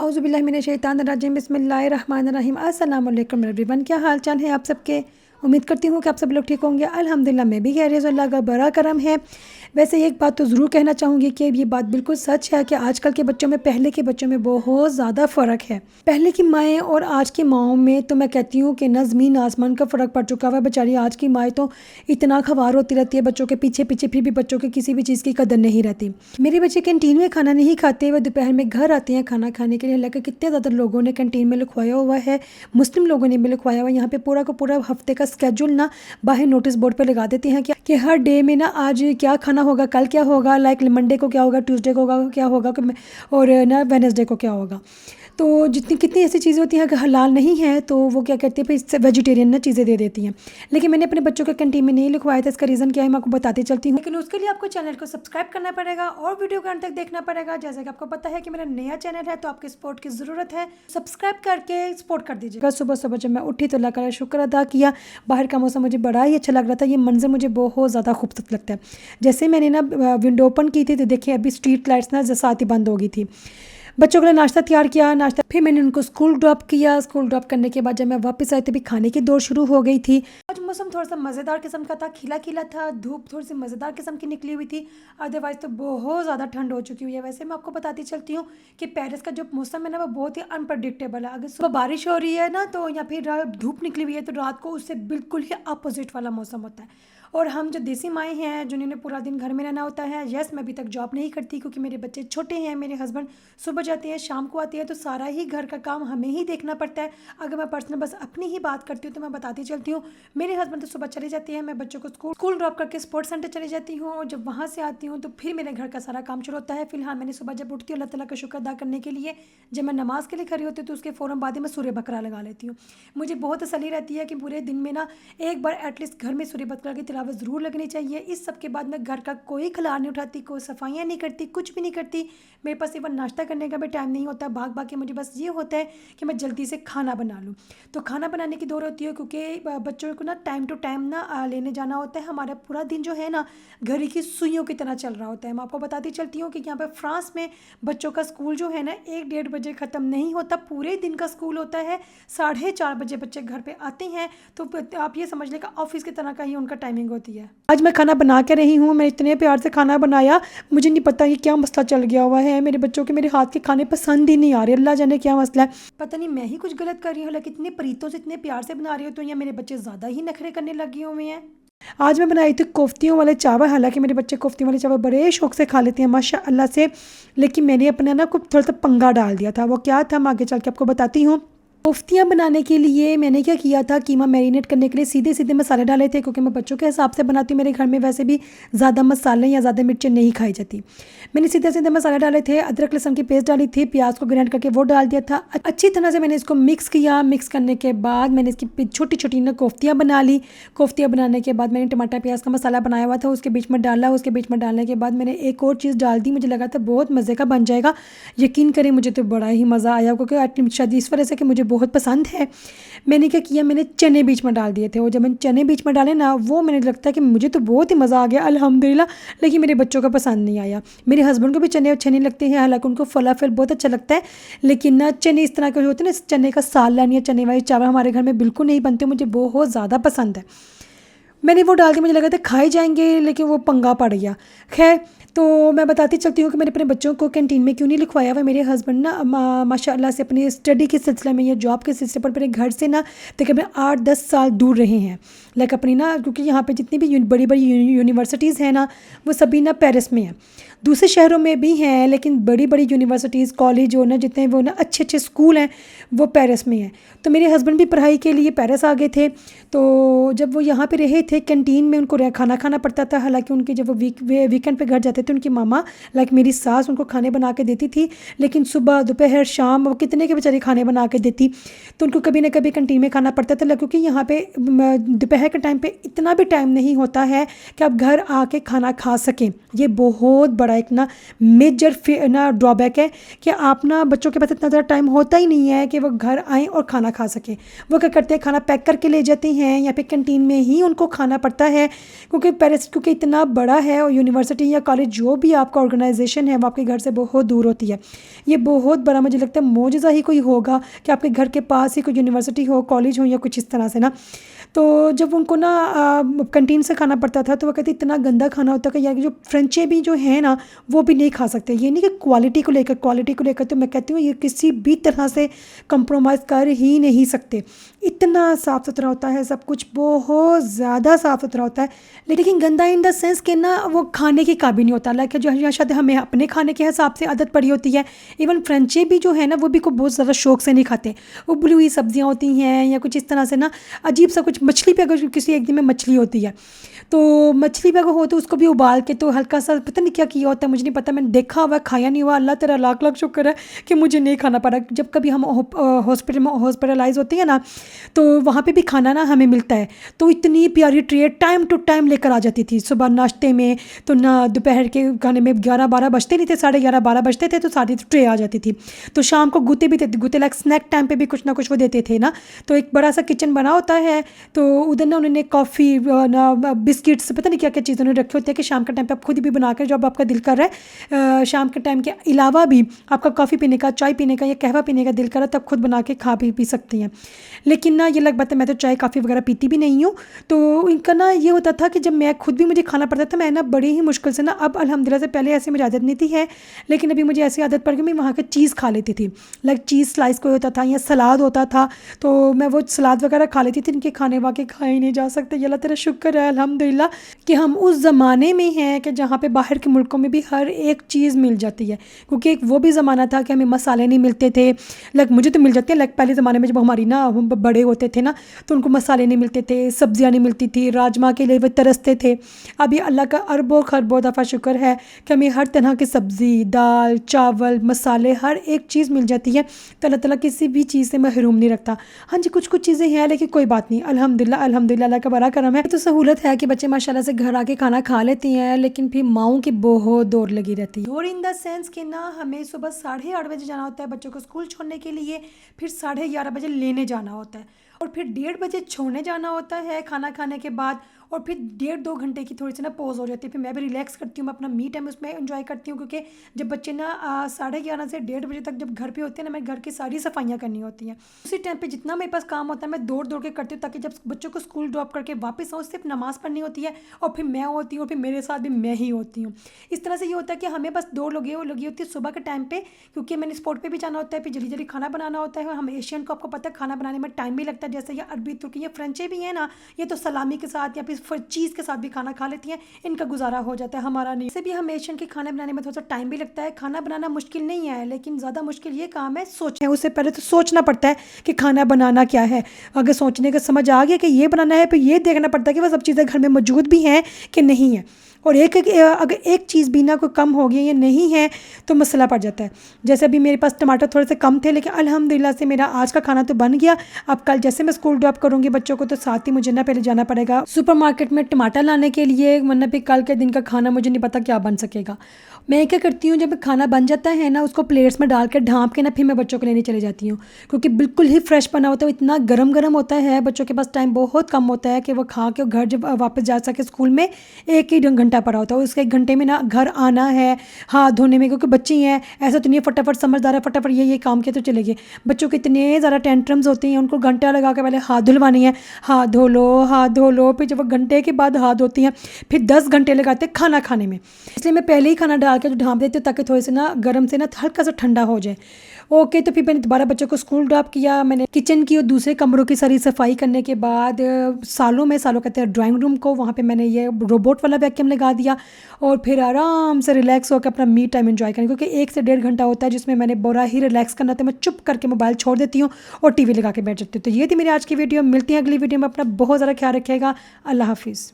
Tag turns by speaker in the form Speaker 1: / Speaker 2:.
Speaker 1: औज़ुबिल्लाहिमिनश्शैतानिर्रजीम बिस्मिल्लाहिर्रहमानिर्रहीम। अस्सलाम वालेकुम एवरीवन, क्या हाल चाल है आप सबके। उम्मीद करती हूँ कि आप सब लोग ठीक होंगे। अल्हम्दुलिल्लाह मैं भी खैरियत से, अल्लाह का बड़ा करम है। वैसे एक बात तो ज़रूर कहना चाहूँगी कि ये बात बिल्कुल सच है कि आजकल के बच्चों में पहले के बच्चों में बहुत ज़्यादा फ़र्क है। पहले की माएँ और आज की माओं में तो मैं कहती हूँ कि ना ज़मीन आसमान का फ़र्क पड़ चुका हुआ। बेचारी आज की माएँ तो इतना खवार होती रहती है बच्चों के पीछे पीछे, फिर भी बच्चों के किसी भी चीज़ की कदर नहीं रहती। मेरे बच्चे कैंटीन में खाना नहीं खाते, वह दोपहर में घर आते हैं खाना खाने के लिए। हालांकि कितने ज़्यादा लोगों ने कैंटीन में लिखवाया हुआ है, मुस्लिम लोगों ने भी लिखवाया हुआ है। यहाँ पे पूरा का पूरा हफ्ते का स्केड्यूल ना बाहर नोटिस बोर्ड पे लगा देते हैं कि हर डे में ना आज क्या खाना होगा, कल क्या होगा, लाइक मंडे को क्या होगा, ट्यूसडे को क्या होगा और ना वेडनेसडे को क्या होगा। तो जितनी कितनी ऐसी चीज़ें होती हैं अगर हलाल नहीं है तो वो क्या कहते हैं फिर इससे वेजिटेरियन ना चीज़ें दे देती हैं। लेकिन मैंने अपने बच्चों के कैंटीन में नहीं लिखवाया था। इसका रीज़न क्या है मैं आपको बताती चलती हूँ। लेकिन उसके लिए आपको चैनल को सब्सक्राइब करना पड़ेगा और वीडियो को अंत तक देखना पड़ेगा। जैसे कि आपको पता है कि मेरा नया चैनल है तो आपकी सपोर्ट की ज़रूरत है, सब्सक्राइब करके सपोर्ट कर दीजिएगा। सुबह सुबह जब मैं उठी तो अल्लाह का शुक्र अदा किया। बाहर का मौसम मुझे बड़ा ही अच्छा लग रहा था। ये मंजर मुझे बहुत ज़्यादा खूबसूरत लगता है। जैसे मैंने ना विंडो ओपन की थी तो देखिए अभी स्ट्रीट लाइट्स ना साथ ही बंद हो गई थी। बच्चों के लिए नाश्ता तैयार किया, नाश्ता फिर मैंने उनको स्कूल ड्रॉप किया। स्कूल ड्रॉप करने के बाद जब मैं वापस आई तो भी खाने की दौड़ शुरू हो गई थी। आज मौसम थोड़ा सा मज़ेदार किस्म का था, खिला खिला था, धूप थोड़ी सी मज़ेदार किस्म की निकली हुई थी। अदरवाइज़ तो बहुत ज़्यादा ठंड हो चुकी हुई है। वैसे मैं आपको बताती चलती हूँ कि पेरिस का जो मौसम है ना वो बहुत ही अनप्रडिक्टेबल है। अगर सुबह बारिश हो रही है ना तो या फिर धूप निकली हुई है तो रात को उससे बिल्कुल ही अपोजिट वाला मौसम होता है। और हम जो देसी माएँ हैं जिन्होंने पूरा दिन घर में रहना होता है, यस मैं अभी तक जॉब नहीं करती क्योंकि मेरे बच्चे छोटे हैं। मेरे हस्बैंड सुबह जाते हैं शाम को आते हैं तो सारा ही घर का काम हमें ही देखना पड़ता है। अगर मैं पर्सनल बस अपनी ही बात करती हूँ तो मैं बताती चलती हूँ। मेरे हस्बैंड तो सुबह चले जाते हैं, मैं बच्चों को स्कूल ड्रॉप करके स्पोर्ट्स सेंटर चली जाती हूँ और जब वहाँ से आती हूँ तो फिर मेरे घर का सारा काम शुरू होता है। फिलहाल मैंने सुबह जब उठती हूँ अल्लाह ताला का शुक्र अदा करने के लिए जब मैं नमाज के लिए खड़ी होती हूँ तो उसके फ़ौरन बाद ही मैं सूर्य बकरा लगा लेती हूँ। मुझे बहुत तसल्ली रहती है कि पूरे दिन में ना एक बार एटलीस्ट घर में सूर्य बकरा की तिलावत ज़रूर लगनी चाहिए। इस सब के बाद मैं घर का कोई खलार नहीं उठाती, कोई सफाइयाँ नहीं करती, कुछ भी नहीं करती। मेरे पास इवन नाश्ता करने का भी टाइम नहीं होता। भाग भाग के मुझे बस ये होता है कि मैं जल्दी से खाना बना लूँ। तो खाना बनाने की दौड़ होती है क्योंकि बच्चों को ना टाइम टू टाइम ना लेने जाना होता है। हमारा पूरा दिन जो है ना घड़ी की सुइयों की तरह चल रहा होता है। मैं आपको बताती चलती हूँ कि यहाँ पर फ्रांस में बच्चों का स्कूल जो है ना 1-1:30 बजे ख़त्म नहीं होता, पूरे दिन का स्कूल होता है। 4:30 बजे बच्चे घर पर आते हैं तो आप ये समझ लें कि ऑफिस की तरह का ही उनका टाइमिंग होती है। आज मैं खाना बना के रही हूँ, मैं इतने प्यार से खाना बनाया, मुझे नहीं पता ये क्या मसला चल गया हुआ है। मेरे बच्चों के मेरे हाथ के खाने पसंद ही नहीं आ रहे, अल्लाह जाने क्या मसला है। पता नहीं मैं ही कुछ गलत कर रही हूँ, लेकिन इतने प्रीतों से इतने प्यार से बना रही हूँ तो या मेरे बच्चे ज़्यादा ही नखरे करने लगे हुए हैं। आज मैं बनाई थी कोफ्तियों वाले चावल। हालांकि मेरे बच्चे कोफ्तियों वाले चावल बड़े शौक से खा लेते हैं माशाअल्लाह से, लेकिन मैंने अपने ना कुछ थोड़ा सा पंगा डाल दिया था। वो क्या था मैं आगे चल के आपको बताती हूँ। कोफ्तियाँ बनाने के लिए मैंने क्या किया था, कीमा मैरिनेट करने के लिए सीधे सीधे मसाले डाले थे क्योंकि मैं बच्चों के हिसाब से बनाती हूँ। मेरे घर में वैसे भी ज़्यादा मसाले या ज़्यादा मिर्चें नहीं खाई जाती। मैंने सीधे सीधे मसाले डाले थे, अदरक लहसुन की पेस्ट डाली थी, प्याज को ग्राइंड करके वो डाल दिया था। अच्छी तरह से मैंने इसको मिक्स किया। मिक्स करने के बाद मैंने इसकी छोटी छोटी ना कोफ्तियाँ बना ली। कोफ्तियाँ बनाने के बाद मैंने टमाटर प्याज का मसाला बनाया हुआ था उसके बीच में डाला। उसके बीच में डालने के बाद मैंने एक और चीज़ डाल दी, मुझे लगा था बहुत मज़े का बन जाएगा। यकीन करें मुझे तो बड़ा ही मज़ा आया क्योंकि शायद इस वजह से कि मुझे बहुत पसंद है। मैंने क्या किया, मैंने चने बीच में डाल दिए थे और जब मैंने चने बीच में डाले ना वो मैंने लगता है कि मुझे तो बहुत ही मज़ा आ गया अल्हम्दुलिल्लाह, लेकिन मेरे बच्चों को पसंद नहीं आया। मेरे हस्बैंड को भी चने अच्छे नहीं लगते हैं, हालांकि उनको फलाफल बहुत अच्छा लगता है, लेकिन ना चने इस तरह के होते हैं ना, चने का सालन या चने वाले चावल हमारे घर में बिल्कुल नहीं बनते, मुझे बहुत ज़्यादा पसंद है। मैंने वो डाल के मुझे लगा था खाए जाएंगे, लेकिन वो पंगा पड़ गया। खैर तो मैं बताती चलती हूँ कि मैंने अपने बच्चों को कैंटीन में क्यों नहीं लिखवाया हुआ। मेरे हस्बैंड ना माशाअल्लाह से अपनी स्टडी के सिलसिले में या जॉब के सिलसिले पर मेरे घर से ना तकरीबन 8-10 साल दूर रहे हैं। लाइक अपनी ना क्योंकि यहाँ पे जितनी भी बड़ी बड़ी यूनिवर्सिटीज़ हैं ना वो सभी ना पेरिस में हैं, दूसरे शहरों में भी हैं, लेकिन बड़ी बड़ी यूनिवर्सिटीज़ कॉलेज जो ना जितने वो ना अच्छे अच्छे स्कूल हैं वो पेरिस में हैं। तो मेरे हस्बैंड भी पढ़ाई के लिए पेरिस आ गए थे। तो जब वो यहाँ पे रहे थे कैंटीन में उनको खाना खाना पड़ता था। हालांकि उनके जब वो वीकेंड पे घर जाते थे उनकी मामा लाइक मेरी सास उनको खाने बना के देती थी, लेकिन सुबह दोपहर शाम वो कितने के बेचारी खाने बना के देती, तो उनको कभी ना कभी कैंटीन में खाना पड़ता था। क्योंकि यहाँ पे दोपहर के टाइम पे इतना भी टाइम नहीं होता है कि आप घर आके खाना खा सकें। ये बहुत बड़ा एक ना मेजर ना ड्रॉबैक है कि आप ना बच्चों के पास इतना ज़्यादा टाइम होता ही नहीं है कि वो घर आएँ और खाना खा सकें। वो क्या करते हैं, खाना पैक करके ले जाते हैं या फिर कैंटीन में ही उनको खाना पड़ता है। क्योंकि पेरिस क्योंकि इतना बड़ा है और यूनिवर्सिटी या कॉलेज जो भी आपका ऑर्गेनाइजेशन है वो आपके घर से बहुत दूर होती है। ये बहुत बड़ा मुझे लगता है मौजज़ा ही कोई होगा कि आपके घर के पास ही कोई यूनिवर्सिटी हो, कॉलेज हो या कुछ इस तरह से ना। तो जब उनको ना कैंटीन से खाना पड़ता था तो वो कहते इतना गंदा खाना होता कि यार जो फ्रेंचे भी जो है ना वो भी नहीं खा सकते। ये नहीं कि क्वालिटी को लेकर तो मैं कहती हूँ ये किसी भी तरह से कंप्रोमाइज़ कर ही नहीं सकते। इतना साफ़ सुथरा होता है सब कुछ, बहुत ज़्यादा साफ़ सुथरा होता है, लेकिन गंदा इन द सेंस कि ना वो खाने के काबिल नहीं होता। लाइक जो यहाँ शायद हमें अपने खाने के हिसाब से आदत पड़ी होती है। इवन फ्रेंचे भी जो है ना वो भी को बहुत ज़्यादा शौक से नहीं खाते। उबली हुई सब्जियाँ होती हैं या कुछ इस तरह से ना अजीब सा कुछ, मछली पे अगर किसी एक दिन में मछली होती है तो मछली पे अगर हो तो उसको भी उबाल के तो हल्का सा पता नहीं क्या किया होता है, मुझे नहीं पता, मैंने देखा हुआ खाया नहीं हुआ। अल्लाह तेरा लाख लाख शुक्र है कि मुझे नहीं खाना पड़ा। जब कभी हम हॉस्पिटल में हॉस्पिटलाइज होते हैं ना तो वहाँ पे भी खाना ना हमें मिलता है, तो इतनी प्यारी ट्रे टाइम टू टाइम लेकर आ जाती थी। सुबह नाश्ते में तो ना दोपहर के खाने में 11-12 बजते नहीं थे, 11:30-12 बजते थे तो सारी ट्रे आ जाती थी। तो शाम को गुते भी थे, गुते लाइक स्नैक टाइम पे भी कुछ ना कुछ वो देते थे ना। तो एक बड़ा सा किचन बना होता है तो उधर ना उन्होंने कॉफ़ी ना बिस्किट्स पता नहीं क्या क्या चीज़ें उन्होंने रखी होती है कि शाम के टाइम पे आप खुद भी बनाकर जब आपका दिल कर रहा है शाम के टाइम के अलावा भी आपका कॉफ़ी पीने का, चाय पीने का या कहवा पीने का दिल कर रहा है तब खुद बना के खा पी सकती हैं। लेकिन ना ये लग बात है मैं तो चाय काफ़ी वगैरह पीती भी नहीं हूँ। तो इनका ना ये होता था कि जब मैं खुद भी मुझे खाना पड़ता था मैं ना बड़ी ही मुश्किल से ना, अब अल्हम्दुलिल्लाह से पहले ऐसी मुझे आदत नहीं थी है, लेकिन अभी मुझे ऐसी आदत पड़ गई मैं वहाँ के चीज़ खा लेती थी। लाइक चीज़ स्लाइस कोई होता था या सलाद होता था तो मैं वो सलाद वगैरह खा लेती थी। इनके खाने वाके खाए ही नहीं जा सकते। ये अल्लाह तेरा शुक्र है अल्हम्दुलिल्लाह कि हम उस ज़माने में हैं कि जहाँ पे बाहर के मुल्कों में भी हर एक चीज़ मिल जाती है। क्योंकि एक वो भी ज़माना था कि हमें मसाले नहीं मिलते थे। लाइक मुझे तो मिल जाते हैं, लाइक पहले ज़माने में जब हमारी ना हम बड़े होते थे ना तो उनको मसाले नहीं मिलते थे, सब्जियाँ नहीं मिलती थी, राजमा के लिए वो तरसते थे। अभी अल्लाह का अरबों खरबों दफ़ा शुक्र है कि हमें हर तरह की सब्ज़ी, दाल, चावल, मसाले हर एक चीज़ मिल जाती है। तो अल्लाह ताला किसी भी चीज़ से महरूम नहीं रखता। हाँ जी, कुछ कुछ चीज़ें हैं लेकिन कोई बात नहीं, अल्हम्दुलिल्लाह अल्हम्दुलिल्लाह अल्लाह का बड़ा करम है। तो सहूलत है कि बच्चे माशाल्लाह से घर आके खाना खा लेती हैं, लेकिन फिर माओं की बहुत दौड़ लगी रहती है। दौड़ इन द सेंस कि ना हमें सुबह 8:30 बजे जाना होता है बच्चों को स्कूल छोड़ने के लिए, फिर 11:30 बजे लेने जाना होता है और फिर 1:30 बजे छोड़ने जाना होता है खाना खाने के बाद, और फिर 1.5-2 घंटे की थोड़ी सी ना पॉज हो जाती है। फिर मैं भी रिलैक्स करती हूँ, मैं अपना मी टाइम उसमें एंजॉय करती हूँ। क्योंकि जब बच्चे ना 11:30 से 1:30 बजे तक जब घर पे होते हैं ना, मैं घर की सारी सफाइयाँ करनी होती हैं। उसी टाइम पे जितना मेरे पास काम होता है मैं दौड़ दौड़ के करती हूँ ताकि जब बच्चों को स्कूल ड्रॉप करके वापस आऊँ सिर्फ नमाज़ पढ़नी होती है और फिर मैं होती हूँ और फिर मेरे साथ भी मैं ही होती हूँ। इस तरह से ये होता है कि हमें बस दौड़ लगी होती है सुबह के टाइम पे, क्योंकि मैंने स्पोर्ट पे भी जाना होता है, फिर जल्दी जल्दी खाना बनाना होता है। हम एशियन को आपको पता है खाना बनाने में टाइम भी लगता है, जैसे ये अरबी तुर्की ये फ्रेंचे भी हैं ना, ये तो सलामी के साथ या फिर चीज़ के साथ भी खाना खा लेती हैं, इनका गुजारा हो जाता है, हमारा नहीं। वैसे भी हम एशियन के खाने बनाने में थोड़ा सा टाइम भी लगता है। खाना बनाना मुश्किल नहीं है, लेकिन ज़्यादा मुश्किल ये काम है सोचना है। उससे पहले तो सोचना पड़ता है कि खाना बनाना क्या है। अगर सोचने का समझ आ गया कि ये बनाना है, फिर ये देखना पड़ता है कि वह सब चीज़ें घर में मौजूद भी हैं कि नहीं है। और अगर एक चीज़ भी ना कोई कम हो गई या नहीं है तो मसला पड़ जाता है। जैसे अभी मेरे पास टमाटर थोड़े से कम थे, लेकिन अल्हम्दुलिल्लाह से मेरा आज का खाना तो बन गया। अब कल जैसे मैं स्कूल ड्रॉप करूँगी बच्चों को तो साथ ही मुझे ना पहले जाना पड़ेगा सुपरमार्केट में टमाटर लाने के लिए, वरना फिर कल के दिन का खाना मुझे नहीं पता क्या बन सकेगा। मैं क्या करती हूँ, जब खाना बन जाता है ना उसको प्लेट्स में डाल कर ढाँप के ना फिर मैं बच्चों को लेने चले जाती हूँ, क्योंकि बिल्कुल ही फ्रेश बना होता है। इतना गरम गरम होता है, बच्चों के पास टाइम बहुत कम होता है कि वो खा के घर जब वापस जा सके स्कूल में 1 ही घंटा पड़ा होता है। उसके 1 घंटे में ना घर आना है, हाथ धोने में, क्योंकि बच्चे हैं ऐसा तो नहीं है फटाफट समझदार है फटाफट ये काम के तो चले गए। बच्चों के इतने ज़्यादा टेंट्रम्स होते हैं, उनको घंटा लगा के पहले हाथ धुलवानी है, हाथ धो लो, फिर जब वो घंटे के बाद हाथ धोती हैं फिर 10 घंटे लगाते हैं खाना खाने में। इसलिए मैं पहले ही खाना डाल के ढाँप देती हूँ ताकि थोड़े से ना गर्म से ना हल्का सा ठंडा हो जाए। ओके, तो फिर मैंने दोबारा बच्चों को स्कूल ड्रॉप किया, मैंने किचन की और दूसरे कमरों की सारी सफाई करने के बाद सालों कहते हैं ड्राइंग रूम को, वहाँ पे मैंने ये रोबोट वाला वैक्यूम लगा दिया और फिर आराम से रिलैक्स होकर अपना मी टाइम एंजॉय करें। क्योंकि 1 से 1.5 घंटा होता है जिसमें मैंने बड़ा ही रिलैक्स करना होता है। मैं चुप करके मोबाइल छोड़ देती हूँ और टीवी लगा के बैठ जाती हूँ। तो ये थी मेरी आज की वीडियो। मिलती हैं अगली वीडियो में। अपना बहुत ज़्यादा ख्याल रखिएगा। अल्लाह हाफिज़।